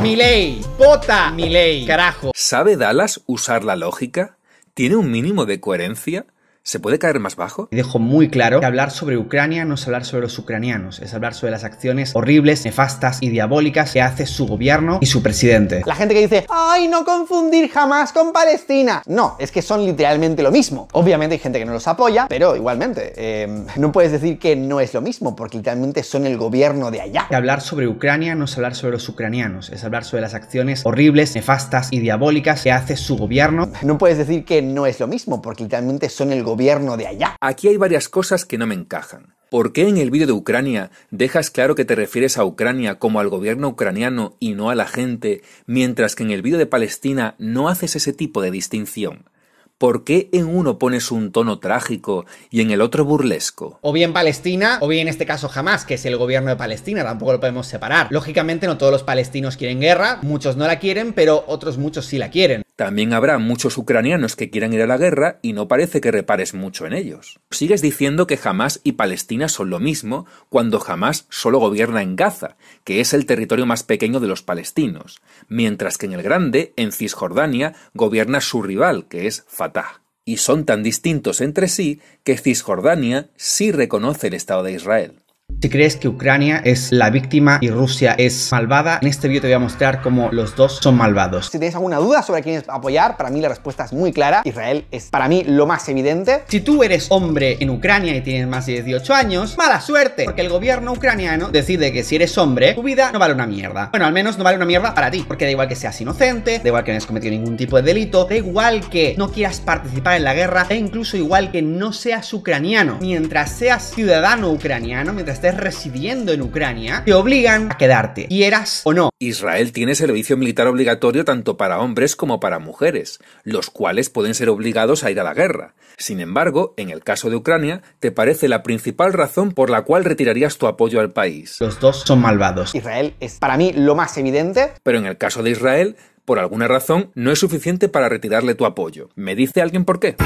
Milei, vota Milei, carajo. ¿Sabe Dallas usar la lógica? ¿Tiene un mínimo de coherencia? ¿Se puede caer más bajo? Dejo muy claro que hablar sobre Ucrania no es hablar sobre los ucranianos, es hablar sobre las acciones horribles, nefastas y diabólicas que hace su gobierno y su presidente. La gente que dice, ¡ay, no confundir jamás con Palestina! No, es que son literalmente lo mismo. Obviamente hay gente que no los apoya, pero igualmente, no puedes decir que no es lo mismo, porque literalmente son el gobierno de allá. Hablar sobre Ucrania no es hablar sobre los ucranianos, es hablar sobre las acciones horribles, nefastas y diabólicas que hace su gobierno. No puedes decir que no es lo mismo, porque literalmente son el gobierno de allá. Aquí hay varias cosas que no me encajan. ¿Por qué en el vídeo de Ucrania dejas claro que te refieres a Ucrania como al gobierno ucraniano y no a la gente, mientras que en el vídeo de Palestina no haces ese tipo de distinción? ¿Por qué en uno pones un tono trágico y en el otro burlesco? O bien Palestina, o bien en este caso Hamas, que es el gobierno de Palestina, tampoco lo podemos separar. Lógicamente no todos los palestinos quieren guerra, muchos no la quieren, pero otros muchos sí la quieren. También habrá muchos ucranianos que quieran ir a la guerra y no parece que repares mucho en ellos. Sigues diciendo que Hamas y Palestina son lo mismo cuando Hamas solo gobierna en Gaza, que es el territorio más pequeño de los palestinos, mientras que en el grande, en Cisjordania, gobierna su rival, que es Fatah. Y son tan distintos entre sí que Cisjordania sí reconoce el Estado de Israel. Si crees que Ucrania es la víctima y Rusia es malvada, en este vídeo te voy a mostrar cómo los dos son malvados. Si tenéis alguna duda sobre quién apoyar, para mí la respuesta es muy clara. Israel es para mí lo más evidente. Si tú eres hombre en Ucrania y tienes más de 18 años, mala suerte, porque el gobierno ucraniano decide que si eres hombre, tu vida no vale una mierda. Bueno, al menos no vale una mierda para ti, porque da igual que seas inocente, da igual que no hayas cometido ningún tipo de delito, da igual que no quieras participar en la guerra, da incluso igual que no seas ucraniano. Mientras seas ciudadano ucraniano, mientras estés residiendo en Ucrania, te obligan a quedarte, quieras o no. Israel tiene servicio militar obligatorio tanto para hombres como para mujeres, los cuales pueden ser obligados a ir a la guerra. Sin embargo, en el caso de Ucrania, ¿te parece la principal razón por la cual retirarías tu apoyo al país? Los dos son malvados. Israel es para mí lo más evidente. Pero en el caso de Israel, por alguna razón, no es suficiente para retirarle tu apoyo. ¿Me dice alguien por qué?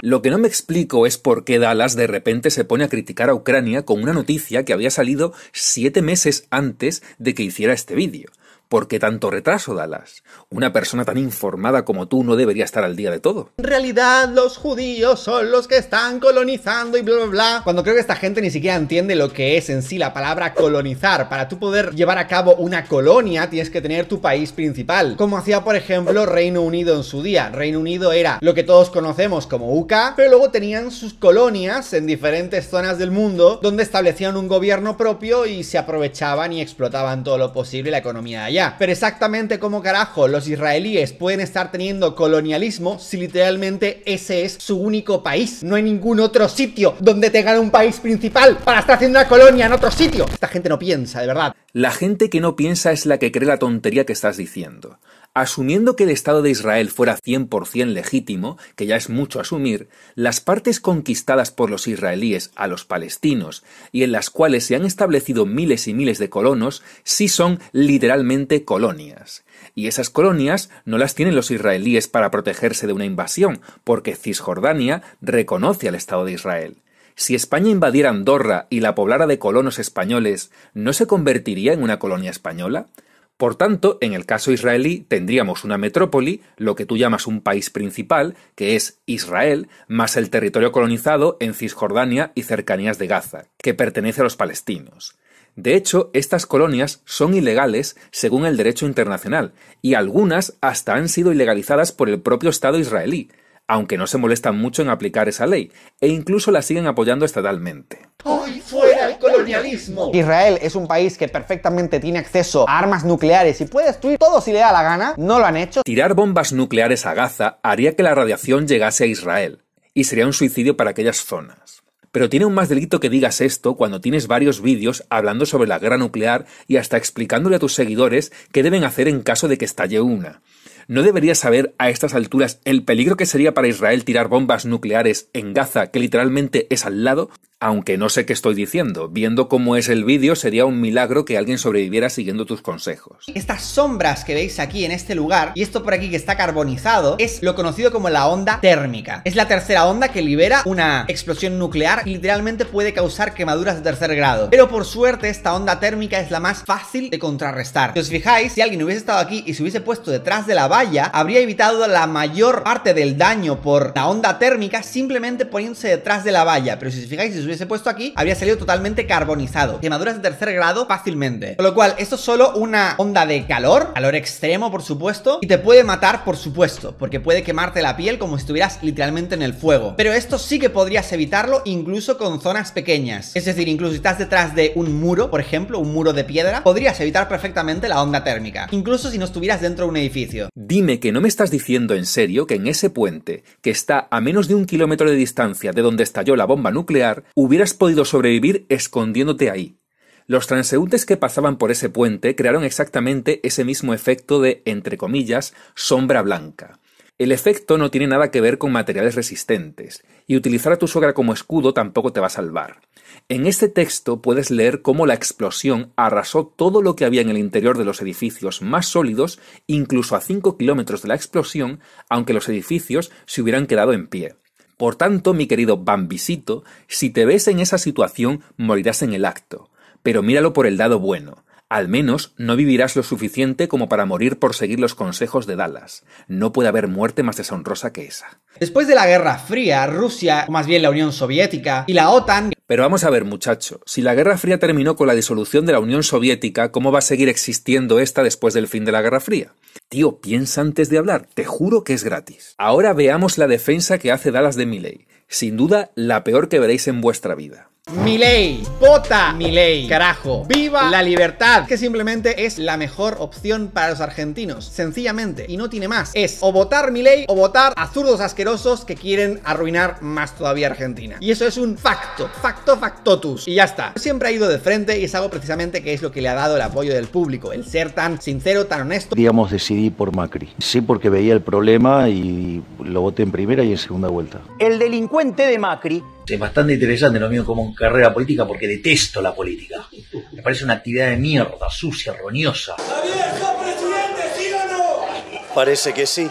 Lo que no me explico es por qué Dallas de repente se pone a criticar a Ucrania con una noticia que había salido 7 meses antes de que hiciera este vídeo. ¿Por qué tanto retraso, Dallas? Una persona tan informada como tú no debería estar al día de todo. En realidad los judíos son los que están colonizando y bla bla bla. Cuando creo que esta gente ni siquiera entiende lo que es en sí la palabra colonizar. Para tú poder llevar a cabo una colonia tienes que tener tu país principal, como hacía por ejemplo Reino Unido en su día. Reino Unido era lo que todos conocemos como UK, pero luego tenían sus colonias en diferentes zonas del mundo donde establecían un gobierno propio y se aprovechaban y explotaban todo lo posible la economía de allá. Pero exactamente como carajo los israelíes pueden estar teniendo colonialismo si literalmente ese es su único país. No hay ningún otro sitio donde tengan un país principal para estar haciendo una colonia en otro sitio. Esta gente no piensa, de verdad. La gente que no piensa es la que cree la tontería que estás diciendo. Asumiendo que el Estado de Israel fuera 100% legítimo, que ya es mucho asumir, las partes conquistadas por los israelíes a los palestinos y en las cuales se han establecido miles y miles de colonos, sí son literalmente colonias. Y esas colonias no las tienen los israelíes para protegerse de una invasión, porque Cisjordania reconoce al Estado de Israel. Si España invadiera Andorra y la poblara de colonos españoles, ¿no se convertiría en una colonia española? Por tanto, en el caso israelí tendríamos una metrópoli, lo que tú llamas un país principal, que es Israel, más el territorio colonizado en Cisjordania y cercanías de Gaza, que pertenece a los palestinos. De hecho, estas colonias son ilegales según el derecho internacional, y algunas hasta han sido ilegalizadas por el propio Estado israelí, aunque no se molestan mucho en aplicar esa ley, e incluso la siguen apoyando estatalmente. ¡Hoy fuera el colonialismo! Israel es un país que perfectamente tiene acceso a armas nucleares y puede destruir todo si le da la gana. No lo han hecho. Tirar bombas nucleares a Gaza haría que la radiación llegase a Israel, y sería un suicidio para aquellas zonas. Pero tiene un más delito que digas esto cuando tienes varios vídeos hablando sobre la guerra nuclear y hasta explicándole a tus seguidores qué deben hacer en caso de que estalle una. ¿No deberías saber a estas alturas el peligro que sería para Israel tirar bombas nucleares en Gaza, que literalmente es al lado? Aunque no sé qué estoy diciendo, viendo cómo es el vídeo sería un milagro que alguien sobreviviera siguiendo tus consejos. Estas sombras que veis aquí en este lugar, y esto por aquí que está carbonizado, es lo conocido como la onda térmica. Es la tercera onda que libera una explosión nuclear y literalmente puede causar quemaduras de tercer grado. Pero por suerte esta onda térmica es la más fácil de contrarrestar. Si os fijáis, si alguien hubiese estado aquí y se hubiese puesto detrás de la valla, habría evitado la mayor parte del daño por la onda térmica simplemente poniéndose detrás de la valla. Pero si os fijáis, si se hubiese puesto aquí, habría salido totalmente carbonizado. Quemaduras de tercer grado fácilmente. Con lo cual, esto es solo una onda de calor extremo, por supuesto, y te puede matar, por supuesto, porque puede quemarte la piel como si estuvieras literalmente en el fuego. Pero esto sí que podrías evitarlo incluso con zonas pequeñas. Es decir, incluso si estás detrás de un muro, por ejemplo, un muro de piedra, podrías evitar perfectamente la onda térmica, incluso si no estuvieras dentro de un edificio. Dime que no me estás diciendo en serio que en ese puente, que está a menos de 1 kilómetro de distancia de donde estalló la bomba nuclear, hubieras podido sobrevivir escondiéndote ahí. Los transeúntes que pasaban por ese puente crearon exactamente ese mismo efecto de, entre comillas, sombra blanca. El efecto no tiene nada que ver con materiales resistentes, y utilizar a tu suegra como escudo tampoco te va a salvar. En este texto puedes leer cómo la explosión arrasó todo lo que había en el interior de los edificios más sólidos, incluso a 5 kilómetros de la explosión, aunque los edificios se hubieran quedado en pie. Por tanto, mi querido Bambisito, si te ves en esa situación, morirás en el acto. Pero míralo por el lado bueno. Al menos no vivirás lo suficiente como para morir por seguir los consejos de Dallas. No puede haber muerte más deshonrosa que esa. Después de la Guerra Fría, Rusia, o más bien la Unión Soviética, y la OTAN... Pero vamos a ver, muchacho, si la Guerra Fría terminó con la disolución de la Unión Soviética, ¿cómo va a seguir existiendo esta después del fin de la Guerra Fría? Tío, piensa antes de hablar, te juro que es gratis. Ahora veamos la defensa que hace Dallas de Milei. Sin duda, la peor que veréis en vuestra vida. Milei, vota Milei, carajo, viva la libertad, que simplemente es la mejor opción para los argentinos, sencillamente, y no tiene más. Es o votar Milei o votar a zurdos asquerosos que quieren arruinar más todavía Argentina. Y eso es un facto, factotus, y ya está. Siempre ha ido de frente y es algo precisamente que es lo que le ha dado el apoyo del público, el ser tan sincero, tan honesto. Digamos, decidí por Macri. Sí, porque veía el problema y lo voté en primera y en segunda vuelta. El delincuente de Macri. Es bastante interesante lo mío como carrera política porque detesto la política. Me parece una actividad de mierda, sucia, roñosa. ¿Javier, sos presidente, sí o no? Parece que sí.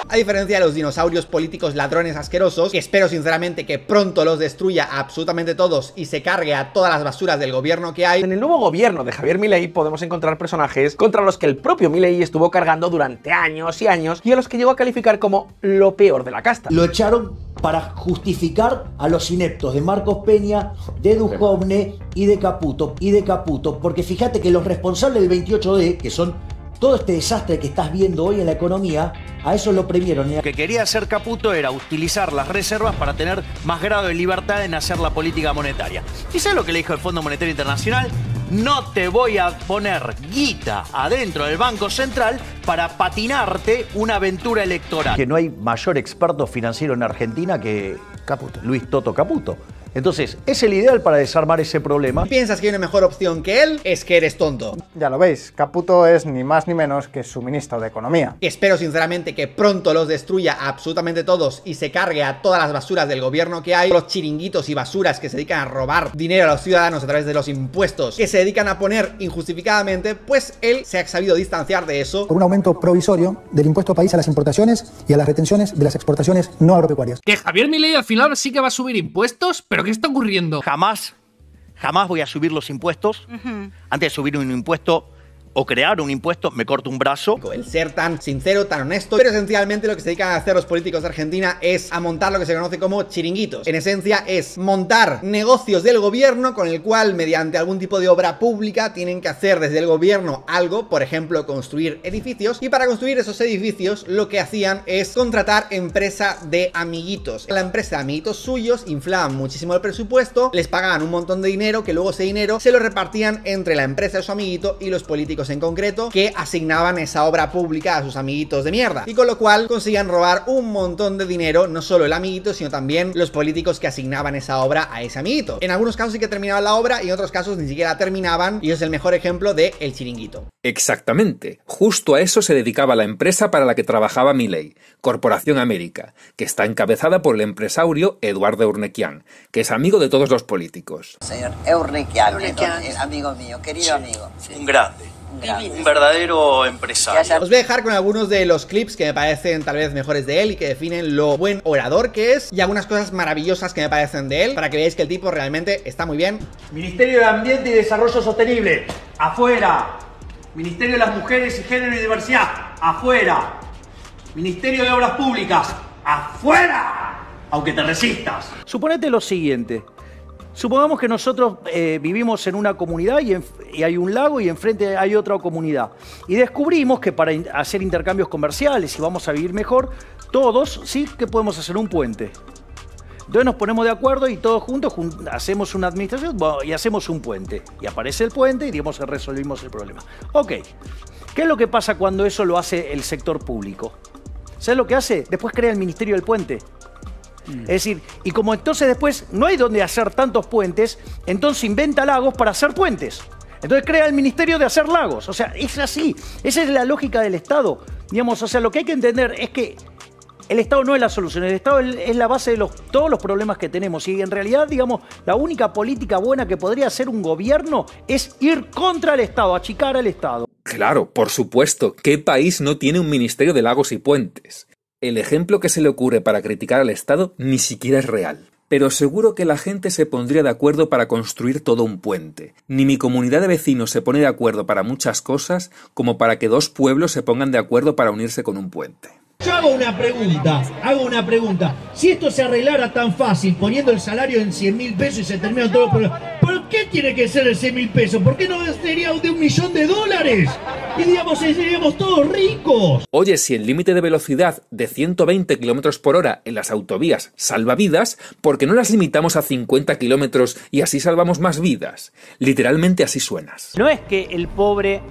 A diferencia de los dinosaurios políticos ladrones asquerosos, que espero sinceramente que pronto los destruya absolutamente todos y se cargue a todas las basuras del gobierno que hay. En el nuevo gobierno de Javier Milei podemos encontrar personajes contra los que el propio Milei estuvo cargando durante años y años y a los que llegó a calificar como lo peor de la casta. Lo echaron para justificar a los ineptos de Marcos Peña, de Duhovne y de Caputo, porque fíjate que los responsables del 28D, que son todo este desastre que estás viendo hoy en la economía, a eso lo premiaron. Lo que quería hacer Caputo era utilizar las reservas para tener más grado de libertad en hacer la política monetaria. ¿Y sabes lo que le dijo el Fondo Monetario Internacional? No te voy a poner guita adentro del Banco Central para patinarte una aventura electoral. Que no hay mayor experto financiero en Argentina que Caputo, Luis Toto Caputo. Entonces, es el ideal para desarmar ese problema. Si piensas que hay una mejor opción que él, es que eres tonto. Ya lo veis, Caputo es ni más ni menos que su ministro de Economía. Espero sinceramente que pronto los destruya absolutamente todos y se cargue a todas las basuras del gobierno que hay, los chiringuitos y basuras que se dedican a robar dinero a los ciudadanos a través de los impuestos, que se dedican a poner injustificadamente, pues él se ha sabido distanciar de eso. Por un aumento provisorio del impuesto país a las importaciones y a las retenciones de las exportaciones no agropecuarias. Que Javier Milei al final sí que va a subir impuestos, pero ¿qué está ocurriendo? Jamás voy a subir los impuestos. Antes de subir un impuesto o crear un impuesto, me corto un brazo. El ser tan sincero, tan honesto, pero esencialmente lo que se dedican a hacer los políticos de Argentina es a montar lo que se conoce como chiringuitos. En esencia es montar negocios del gobierno con el cual, mediante algún tipo de obra pública, tienen que hacer desde el gobierno algo, por ejemplo, construir edificios, y para construir esos edificios lo que hacían es contratar empresa de amiguitos. La empresa de amiguitos suyos inflaban muchísimo el presupuesto, les pagaban un montón de dinero, que luego ese dinero se lo repartían entre la empresa de su amiguito y los políticos políticos en concreto que asignaban esa obra pública a sus amiguitos de mierda, y con lo cual conseguían robar un montón de dinero, no solo el amiguito, sino también los políticos que asignaban esa obra a ese amiguito. En algunos casos sí que terminaban la obra y en otros casos ni siquiera terminaban, y es el mejor ejemplo de El Chiringuito. Exactamente, justo a eso se dedicaba la empresa para la que trabajaba Milei, Corporación América, que está encabezada por el empresario Eduardo Eurnequian, que es amigo de todos los políticos. Señor Eurnequian, amigo mío, querido amigo. Sí. Un grande. Un verdadero empresario. Os voy a dejar con algunos de los clips que me parecen tal vez mejores de él y que definen lo buen orador que es, y algunas cosas maravillosas que me parecen de él, para que veáis que el tipo realmente está muy bien. Ministerio de Ambiente y Desarrollo Sostenible, afuera. Ministerio de las Mujeres y Género y Diversidad, afuera. Ministerio de Obras Públicas, afuera. Aunque te resistas. Suponete lo siguiente. Supongamos que nosotros vivimos en una comunidad y hay un lago y enfrente hay otra comunidad. Y descubrimos que para hacer intercambios comerciales y vamos a vivir mejor, todos sí que podemos hacer un puente. Entonces nos ponemos de acuerdo y todos juntos hacemos una administración y hacemos un puente. Y aparece el puente y digamos que resolvimos el problema. Ok, ¿qué es lo que pasa cuando eso lo hace el sector público? ¿Sabes lo que hace? Después crea el Ministerio del Puente. Es decir, y como entonces después no hay donde hacer tantos puentes, entonces inventa lagos para hacer puentes. Entonces crea el Ministerio de Hacer Lagos. O sea, es así. Esa es la lógica del Estado. Digamos, o sea, lo que hay que entender es que el Estado no es la solución. El Estado es la base de todos los problemas que tenemos. Y en realidad, digamos, la única política buena que podría hacer un gobierno es ir contra el Estado, achicar al Estado. Claro, por supuesto. ¿Qué país no tiene un Ministerio de Lagos y Puentes? El ejemplo que se le ocurre para criticar al Estado ni siquiera es real. Pero seguro que la gente se pondría de acuerdo para construir todo un puente. Ni mi comunidad de vecinos se pone de acuerdo para muchas cosas como para que dos pueblos se pongan de acuerdo para unirse con un puente. Yo hago una pregunta. Si esto se arreglara tan fácil poniendo el salario en 100.000 pesos y se terminan todos los problemas, ¿por qué tiene que ser de 100.000 pesos? ¿Por qué no sería de $1.000.000? Y digamos, seríamos todos ricos. Oye, si el límite de velocidad de 120 km por hora en las autovías salva vidas, ¿por qué no las limitamos a 50 km y así salvamos más vidas? Literalmente así suenas. No es que el pobre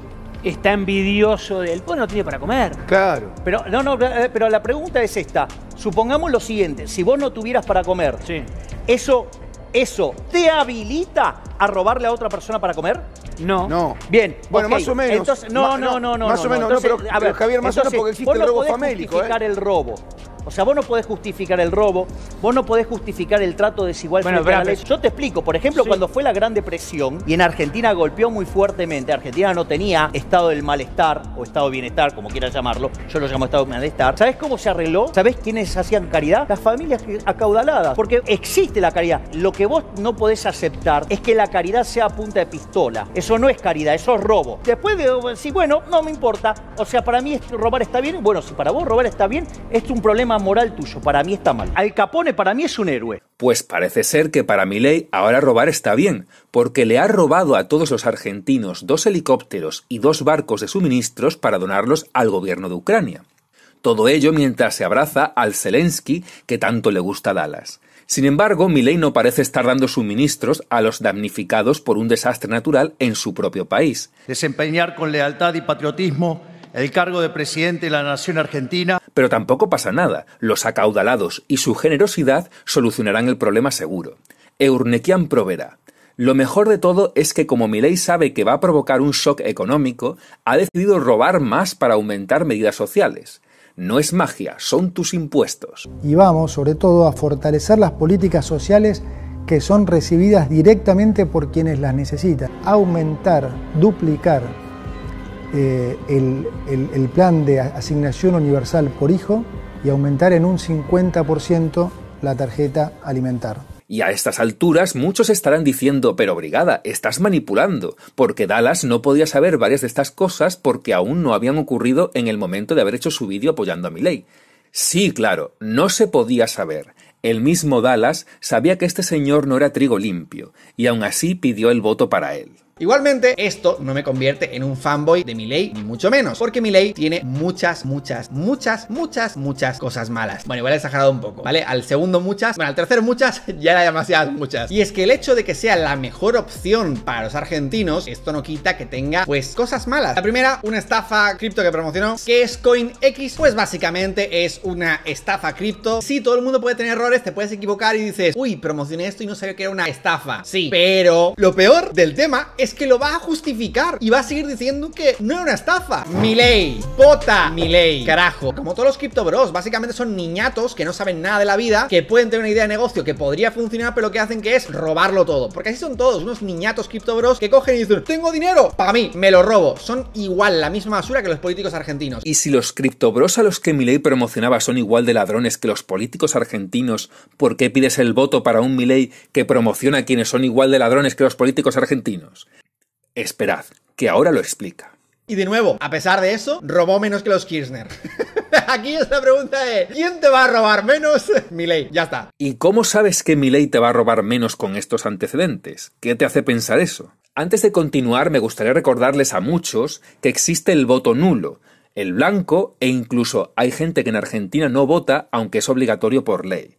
está envidioso del pobre no tiene para comer. Claro. Pero pero la pregunta es esta. Supongamos lo siguiente, si vos no tuvieras para comer, sí, ¿eso te habilita a robarle a otra persona para comer? No. No. Bien. Bueno, okay. más o menos. Entonces, no. Más o menos, entonces, no, pero Javier, más o menos porque existe el robo famélico. Vos no podés justificar el robo. O sea, vos no podés justificar el robo, vos no podés justificar el trato desigual frente a la ley. Yo te explico, por ejemplo, cuando fue la Gran Depresión y en Argentina golpeó muy fuertemente, Argentina no tenía estado del malestar o estado de bienestar, como quieras llamarlo, yo lo llamo estado de malestar. ¿Sabés cómo se arregló? ¿Sabés quiénes hacían caridad? Las familias acaudaladas, porque existe la caridad. Lo que vos no podés aceptar es que la caridad sea a punta de pistola. Eso no es caridad, eso es robo. Después de decir, bueno, no me importa, o sea, para mí robar está bien, bueno, si para vos robar está bien, es un problema moral tuyo, para mí está mal. Al Capone para mí es un héroe. Pues parece ser que para Milei ahora robar está bien, porque le ha robado a todos los argentinos 2 helicópteros y 2 barcos de suministros para donarlos al gobierno de Ucrania. Todo ello mientras se abraza al Zelensky que tanto le gusta a Dallas. Sin embargo, Milei no parece estar dando suministros a los damnificados por un desastre natural en su propio país. Desempeñar con lealtad y patriotismo el cargo de presidente de la nación argentina. Pero tampoco pasa nada. Los acaudalados y su generosidad solucionarán el problema seguro. Eurnequian proveerá. Lo mejor de todo es que como Milei sabe que va a provocar un shock económico, ha decidido robar más para aumentar medidas sociales. No es magia, son tus impuestos. Y vamos, sobre todo, a fortalecer las políticas sociales que son recibidas directamente por quienes las necesitan. Aumentar, duplicar el plan de asignación universal por hijo y aumentar en un 50% la tarjeta alimentar. Y a estas alturas muchos estarán diciendo, pero brigada, estás manipulando, porque Dallas no podía saber varias de estas cosas porque aún no habían ocurrido en el momento de haber hecho su vídeo apoyando a Milei. Sí, claro, no se podía saber. El mismo Dallas sabía que este señor no era trigo limpio, y aún así pidió el voto para él. Igualmente, esto no me convierte en un fanboy de Milei, ni mucho menos, porque Milei tiene muchas cosas malas. Bueno, igual he exagerado un poco, ¿vale? Al segundo muchas, bueno, al tercero muchas, ya era demasiadas muchas. Y es que el hecho de que sea la mejor opción para los argentinos, esto no quita que tenga, pues, cosas malas. La primera, una estafa cripto que promocionó, que es CoinX, pues básicamente es una estafa cripto. Sí, todo el mundo puede tener errores, te puedes equivocar y dices, uy, promocioné esto y no sabía que era una estafa. Sí, pero lo peor del tema es que lo va a justificar y va a seguir diciendo que no era una estafa. Milei, vota Milei, carajo. Como todos los cripto bros, básicamente son niñatos que no saben nada de la vida, que pueden tener una idea de negocio que podría funcionar, pero lo que hacen que es robarlo todo. Porque así son todos, unos niñatos cripto bros que cogen y dicen, tengo dinero, para mí, me lo robo. Son igual, la misma basura que los políticos argentinos. Y si los criptobros a los que Milei promocionaba son igual de ladrones que los políticos argentinos, ¿por qué pides el voto para un Milei que promociona a quienes son igual de ladrones que los políticos argentinos? Esperad, que ahora lo explica. Y de nuevo, a pesar de eso, robó menos que los Kirchner. Aquí es la pregunta de ¿quién te va a robar menos? Milei, ya está. ¿Y cómo sabes que Milei te va a robar menos con estos antecedentes? ¿Qué te hace pensar eso? Antes de continuar, me gustaría recordarles a muchos que existe el voto nulo, el blanco, e incluso hay gente que en Argentina no vota, aunque es obligatorio por ley.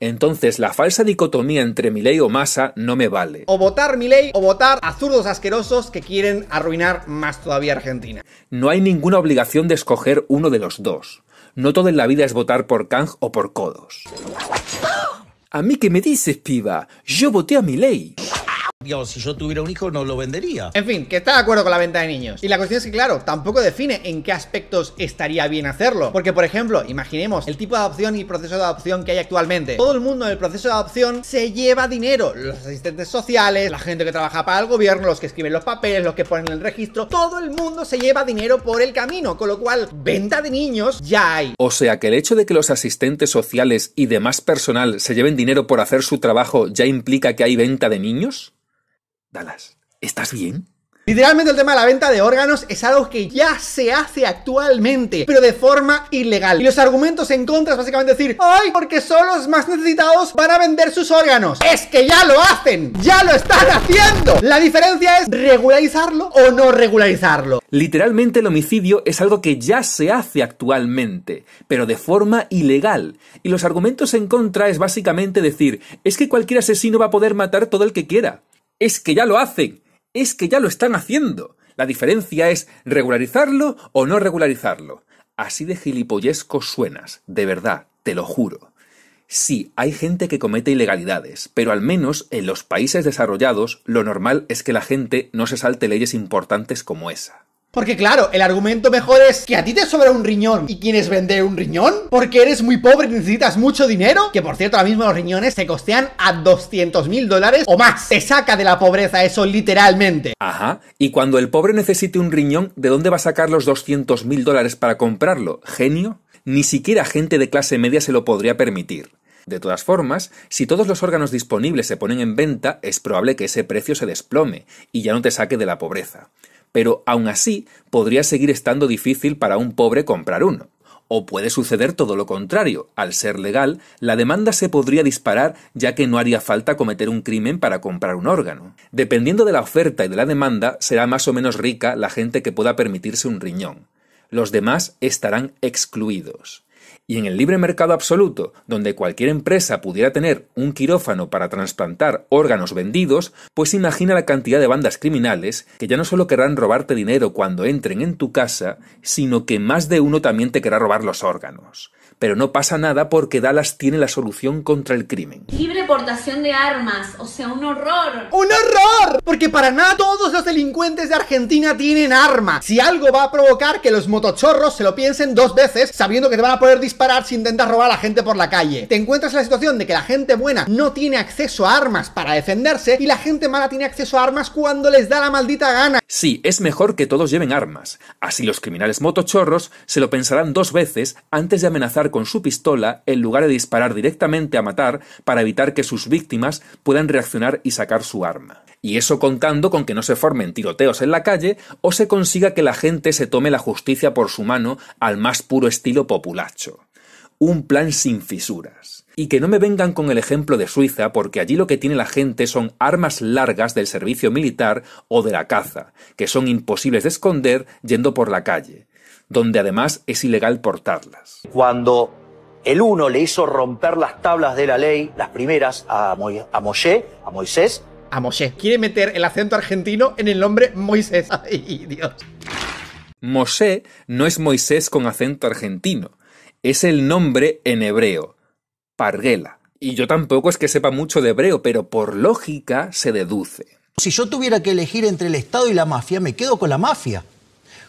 Entonces, la falsa dicotomía entre Milei o Massa no me vale. O votar Milei o votar a zurdos asquerosos que quieren arruinar más todavía Argentina. No hay ninguna obligación de escoger uno de los dos. No todo en la vida es votar por Kang o por Codos. ¿A mí qué me dices, piba? Yo voté a Milei. Digamos, si yo tuviera un hijo no lo vendería. En fin, que está de acuerdo con la venta de niños. Y la cuestión es que, claro, tampoco define en qué aspectos estaría bien hacerlo. Porque, por ejemplo, imaginemos el tipo de adopción y proceso de adopción que hay actualmente. Todo el mundo en el proceso de adopción se lleva dinero. Los asistentes sociales, la gente que trabaja para el gobierno, los que escriben los papeles, los que ponen el registro. Todo el mundo se lleva dinero por el camino. Con lo cual, venta de niños ya hay. O sea que el hecho de que los asistentes sociales y demás personal se lleven dinero por hacer su trabajo ya implica que hay venta de niños. Dallas, ¿estás bien? Literalmente el tema de la venta de órganos es algo que ya se hace actualmente, pero de forma ilegal. Y los argumentos en contra es básicamente decir, ¡ay, porque solo los más necesitados van a vender sus órganos! ¡Es que ya lo hacen! ¡Ya lo están haciendo! La diferencia es regularizarlo o no regularizarlo. Literalmente el homicidio es algo que ya se hace actualmente, pero de forma ilegal. Y los argumentos en contra es básicamente decir, es que cualquier asesino va a poder matar todo el que quiera. Es que ya lo hacen. Es que ya lo están haciendo. La diferencia es regularizarlo o no regularizarlo. Así de gilipollesco suenas, de verdad, te lo juro. Sí, hay gente que comete ilegalidades, pero al menos en los países desarrollados lo normal es que la gente no se salte leyes importantes como esa. Porque claro, el argumento mejor es que a ti te sobra un riñón y quieres vender un riñón porque eres muy pobre y necesitas mucho dinero. Que por cierto, ahora mismo los riñones se costean a $200.000 o más. Te saca de la pobreza eso literalmente. Ajá, y cuando el pobre necesite un riñón, ¿de dónde va a sacar los $200.000 para comprarlo? ¿Genio? Ni siquiera gente de clase media se lo podría permitir. De todas formas, si todos los órganos disponibles se ponen en venta, es probable que ese precio se desplome y ya no te saque de la pobreza. Pero aún así podría seguir estando difícil para un pobre comprar uno. O puede suceder todo lo contrario, al ser legal, la demanda se podría disparar ya que no haría falta cometer un crimen para comprar un órgano. Dependiendo de la oferta y de la demanda, será más o menos rica la gente que pueda permitirse un riñón. Los demás estarán excluidos. Y en el libre mercado absoluto, donde cualquier empresa pudiera tener un quirófano para trasplantar órganos vendidos, pues imagina la cantidad de bandas criminales que ya no solo querrán robarte dinero cuando entren en tu casa, sino que más de uno también te querrá robar los órganos. Pero no pasa nada porque Dallas tiene la solución contra el crimen. Libre portación de armas, o sea, un horror. ¡Un horror! Porque para nada todos los delincuentes de Argentina tienen arma. Si algo va a provocar que los motochorros se lo piensen dos veces, sabiendo que te van a poder disparar si intentas robar a la gente por la calle. Te encuentras en la situación de que la gente buena no tiene acceso a armas para defenderse y la gente mala tiene acceso a armas cuando les da la maldita gana. Sí, es mejor que todos lleven armas. Así los criminales motochorros se lo pensarán dos veces antes de amenazar con su pistola en lugar de disparar directamente a matar para evitar que sus víctimas puedan reaccionar y sacar su arma. Y eso contando con que no se formen tiroteos en la calle o se consiga que la gente se tome la justicia por su mano al más puro estilo populacho. un plan sin fisuras. Y que no me vengan con el ejemplo de Suiza, porque allí lo que tiene la gente son armas largas del servicio militar o de la caza, que son imposibles de esconder yendo por la calle, donde además es ilegal portarlas. Cuando el uno le hizo romper las tablas de la ley, las primeras, a Moisés. A Moshe. Quiere meter el acento argentino en el nombre Moisés. Ay, Dios. Moshe no es Moisés con acento argentino. Es el nombre en hebreo. Parguela. Y yo tampoco es que sepa mucho de hebreo, pero por lógica se deduce. Si yo tuviera que elegir entre el Estado y la mafia, me quedo con la mafia.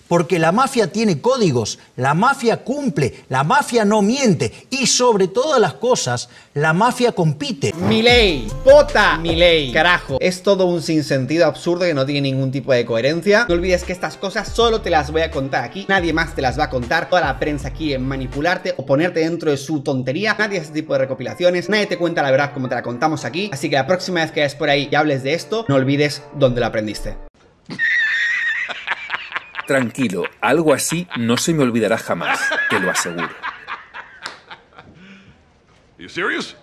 Porque la mafia tiene códigos, la mafia cumple, la mafia no miente y sobre todas las cosas, la mafia compite. Milei, vota Milei, carajo. Es todo un sinsentido absurdo que no tiene ningún tipo de coherencia. No olvides que estas cosas solo te las voy a contar aquí, nadie más te las va a contar. Toda la prensa quiere manipularte o ponerte dentro de su tontería. Nadie hace este tipo de recopilaciones, nadie te cuenta la verdad como te la contamos aquí. Así que la próxima vez que vayas por ahí y hables de esto, no olvides dónde lo aprendiste. Tranquilo, algo así no se me olvidará jamás, te lo aseguro. Are you serious?